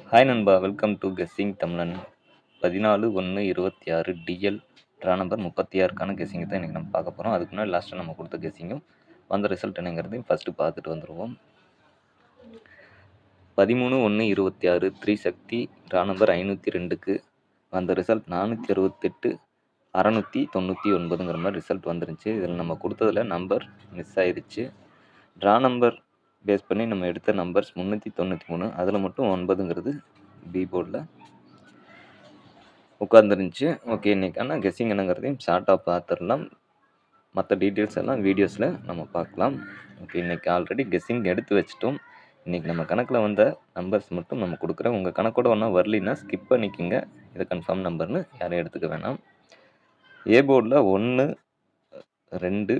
Hi நண்பா, welcome to guessing தமிழன். 14/1/26 TL draw number 36க்கான guessing தான் இன்றைக்கி நம்ம பார்க்க போகிறோம். அதுக்கு முன்னாடி லாஸ்ட்டாக நம்ம கொடுத்த கெஸ்ஸிங்கும் வந்த ரிசல்ட் என்னங்கிறதையும் ஃபஸ்ட்டு பார்த்துட்டு வந்துடுவோம். 13/1/26 த்ரீசக்தி ட்ரா நம்பர் 502க்கு வந்த ரிசல்ட் 468 699ங்கிற மாதிரி ரிசல்ட் வந்துருந்துச்சு. இதில் நம்ம கொடுத்ததில் நம்பர் மிஸ் ஆயிடுச்சு. ட்ரா நம்பர் பேஸ் பண்ணி நம்ம எடுத்த நம்பர்ஸ் 393, அதில் மட்டும் 9ங்கிறது பி போர்டில் உட்காந்துருந்துச்சு. ஓகே, இன்றைக்கான கெஸ்ஸிங் என்னங்கிறதையும் ஷார்ட்டாக பார்த்துடலாம். மற்ற டீட்டெயில்ஸ் எல்லாம் வீடியோஸில் நம்ம பார்க்கலாம். ஓகே, இன்றைக்கி ஆல்ரெடி கெஸ்ஸிங் எடுத்து வச்சிட்டோம். இன்றைக்கி நம்ம கணக்கில் வந்த நம்பர்ஸ் மட்டும் நம்ம கொடுக்குறோம். உங்கள் கணக்கோட ஒன்றா வரலின்னா ஸ்கிப் பண்ணிக்கோங்க. இது கன்ஃபார்ம் நம்பர்னு யாரும் எடுத்துக்க வேணாம். ஏ போர்டில் 1, 2,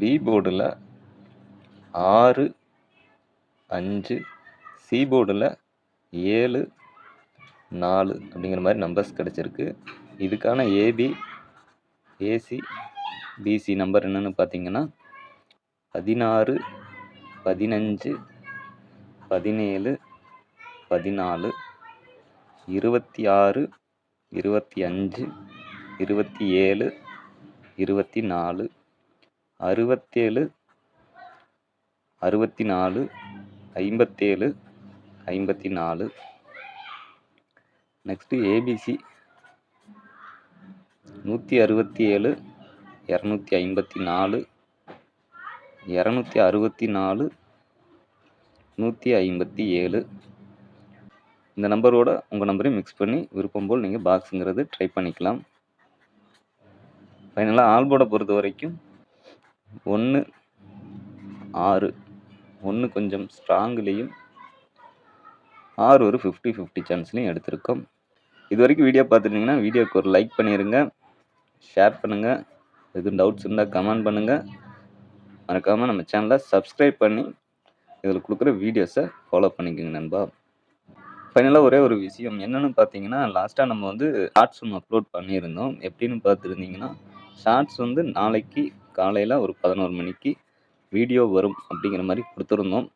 பி போர்டில் 6, 5, சி போர்டில் 7, 4 அப்படிங்கிற மாதிரி நம்பர்ஸ் கிடச்சிருக்கு. இதுக்கான ஏபி, ஏசி, பிசி நம்பர் என்னென்னு பார்த்தீங்கன்னா 16, 15, 17, 14, 26, 25, 27, 24, 67, 64, 57, 54. Next ABC 167, 254, 264, 157. இந்த நம்பரோட உங்கள் நம்பரையும் மிக்ஸ் பண்ணி விருப்பம் போல் நீங்கள் பாக்ஸுங்கிறது ட்ரை பண்ணிக்கலாம். ஃபைனலாக ஆல்போர்டை பொறுத்த வரைக்கும் 1, 6, 1 கொஞ்சம் ஸ்ட்ராங்லேயும் 6 ஒரு 50-50 சான்ஸ்லையும் எடுத்திருக்கோம். இது வரைக்கும் வீடியோ பார்த்துருந்தீங்கன்னா வீடியோக்கு ஒரு லைக் பண்ணிடுங்க, ஷேர் பண்ணுங்கள். எதுவும் டவுட்ஸ் இருந்தால் கமெண்ட் பண்ணுங்கள். மறக்காமல் நம்ம சேனலை சப்ஸ்கிரைப் பண்ணி இதில் கொடுக்குற வீடியோஸை ஃபாலோ பண்ணிக்கோங்க நண்பா. ஃபைனலாக ஒரே ஒரு விஷயம் என்னென்னு பார்த்தீங்கன்னா, லாஸ்ட்டாக நம்ம வந்து ஷார்ட்ஸ் ஒன்று அப்லோட் பண்ணியிருந்தோம். எப்படின்னு பார்த்துருந்தீங்கன்னா, ஷார்ட்ஸ் வந்து நாளைக்கு காலையில் ஒரு 11 மணிக்கு வீடியோ வரும் அப்படிங்கிற மாதிரி கொடுத்துருந்தோம்.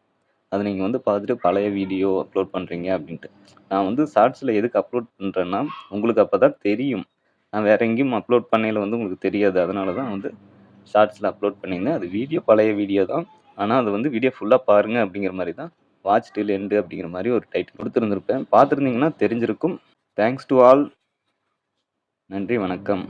அதை நீங்கள் வந்து பார்த்துட்டு பழைய வீடியோ அப்லோட் பண்ணுறீங்க அப்படின்ட்டு. நான் வந்து ஷார்ட்ஸில் எதுக்கு அப்லோட் பண்ணுறேன்னா, உங்களுக்கு அப்போ தான் தெரியும். நான் வேறு எங்கேயும் அப்லோட் பண்ணையில் வந்து உங்களுக்கு தெரியாது. அதனால தான் வந்து ஷார்ட்ஸில் அப்லோட் பண்ணியிருந்தேன். அது வீடியோ பழைய வீடியோ தான். ஆனால் அது வந்து வீடியோ ஃபுல்லாக பாருங்கள் அப்படிங்கிற மாதிரி தான் வாட்ச் டில் எண்டு அப்படிங்கிற மாதிரி ஒரு டைட்டில் கொடுத்துருந்துருப்பேன். பார்த்துருந்தீங்கன்னா தெரிஞ்சிருக்கும். Thanks to all. நன்றி, வணக்கம்.